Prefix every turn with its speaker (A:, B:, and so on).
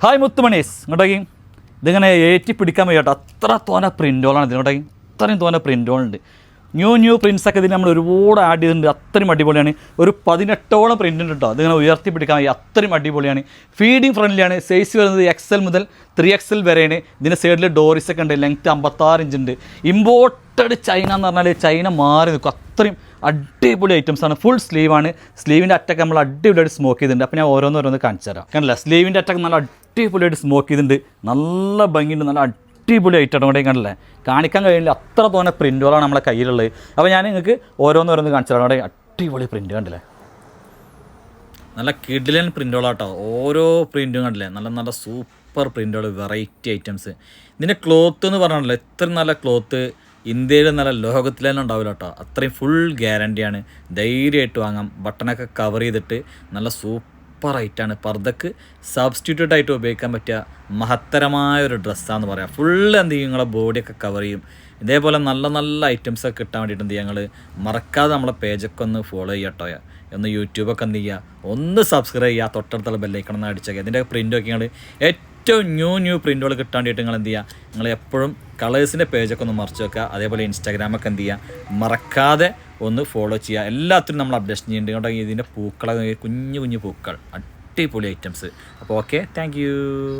A: hi മുത്തുമണീസ് ഇങ്ങോട്ടേക്ക് ഇതിങ്ങനെ ഏറ്റി പിടിക്കാൻ വയ്യാട്ടോ അത്ര തോന പ്രിൻറ്റുകളാണ് ഇതിനോട്ടേക്ക് അത്രയും തോന പ്രിൻറ്റുകളുണ്ട് ന്യൂ പ്രിൻസൊക്കെ ഇതിന് നമ്മൾ ഒരുപാട് ആഡ് ചെയ്തിട്ടുണ്ട് അത്രയും അടിപൊളിയാണ് ഒരു 18ഓളം പ്രിൻ്റ് ഉണ്ട് കേട്ടോ അതിങ്ങനെ ഉയർത്തി പിടിക്കാൻ വയ്യ അത്രയും അടിപൊളിയാണ് ഫീഡിങ് ഫ്രണ്ട്ലിയാണ് സൈസ് വരുന്നത് XL മുതൽ 3XL വരെയാണ് ഇതിൻ്റെ സൈഡിൽ ഡോറിസൊക്കെ ഉണ്ട് ലെങ്ത്ത് 56 ഇഞ്ച് ഉണ്ട് ഇമ്പോർട്ടഡ് ചൈന എന്ന് പറഞ്ഞാൽ ചൈന മാറി നിൽക്കും അത്രയും അടിപൊളി ഐറ്റംസാണ് ഫുൾ സ്ലീവാണ് സ്ലീവിൻ്റെ അറ്റൊക്കെ നമ്മൾ അടിപൊളിയായിട്ട് സ്മോക്ക് ചെയ്തിട്ടുണ്ട് അപ്പോൾ ഞാൻ ഓരോന്നോരോന്ന് കാണിച്ചു തരാം കണ്ടില്ല സ്ലീവിൻ്റെ അറ്റൊക്കെ നല്ല അടിപൊളിയായിട്ട് സ്മോക്ക് ചെയ്തിട്ടുണ്ട് നല്ല ഭംഗിയുണ്ട് നല്ല അടിപൊളി ഐറ്റം കൂടെ കണ്ടില്ലേ കാണിക്കാൻ കഴിയില്ല അത്ര തോന്നെ പ്രിൻറ്റുകളാണ് നമ്മളെ കയ്യിലുള്ളത് അപ്പോൾ ഞാൻ നിങ്ങൾക്ക് ഓരോന്നോരോന്ന് കാണിച്ചു തരാം അവിടെ അടിപൊളി പ്രിൻറ്റ് കണ്ടില്ലേ നല്ല കിഡിലൻ പ്രിൻറ്റുകളാട്ടോ ഓരോ പ്രിൻറ്റും കണ്ടില്ലേ നല്ല നല്ല സൂപ്പർ പ്രിൻറ്റുകൾ വെറൈറ്റി ഐറ്റംസ് ഇതിൻ്റെ ക്ലോത്ത് എന്ന് പറഞ്ഞാൽ ഇത്രയും നല്ല ക്ലോത്ത് ഇന്ത്യയിൽ നല്ല ലോകത്തിൽ തന്നെ ഉണ്ടാവില്ല കേട്ടോ അത്രയും ഫുൾ ഗ്യാരണ്ടിയാണ് ധൈര്യമായിട്ട് വാങ്ങാം ബട്ടണൊക്കെ കവർ ചെയ്തിട്ട് നല്ല സൂപ്പർ ഐറ്റാണ് പർദ്ദക്ക് സബ്സ്റ്റിറ്റ്യൂട്ട് ആയിട്ട് ഉപയോഗിക്കാൻ പറ്റിയ മഹത്തരമായ ഒരു ഡ്രസ്സാന്ന് പറയാം ഫുൾ എന്ത് ചെയ്യും നിങ്ങളെ ബോഡിയൊക്കെ കവർ ചെയ്യും ഇതേപോലെ നല്ല നല്ല ഐറ്റംസൊക്കെ കിട്ടാൻ വേണ്ടിയിട്ട് എന്ത് ചെയ്യുക ഞങ്ങൾ മറക്കാതെ നമ്മളെ പേജൊക്കെ ഒന്ന് ഫോളോ ചെയ്യാട്ടോ ഒന്ന് യൂട്യൂബൊക്കെ എന്ത് ചെയ്യുക ഒന്ന് സബ്സ്ക്രൈബ് ചെയ്യുക തൊട്ടടുത്തുള്ള ബെല്ലൈക്കണം എന്ന് അടിച്ചേക്കുക ഇതിൻ്റെ പ്രിൻ്റൊക്കെ ഞങ്ങൾ ഏറ്റവും ന്യൂ പ്രിൻറ്റുകൾ കിട്ടാൻ വേണ്ടിയിട്ട് നിങ്ങൾ എന്ത് ചെയ്യുക നിങ്ങൾ എപ്പോഴും കളേഴ്സിൻ്റെ പേജൊക്കെ ഒന്ന് മറിച്ച് വെക്കുക അതേപോലെ ഇൻസ്റ്റാഗ്രാമൊക്കെ എന്ത് ചെയ്യുക മറക്കാതെ ഒന്ന് ഫോളോ ചെയ്യുക എല്ലാത്തിനും നമ്മൾ അപ്ഡേഷൻ ചെയ്യുന്നുണ്ട് കേട്ടോ ഇതിൻ്റെ പൂക്കളൊക്കെ കുഞ്ഞു പൂക്കൾ അടിപൊളി ഐറ്റംസ് അപ്പോൾ ഓക്കെ താങ്ക്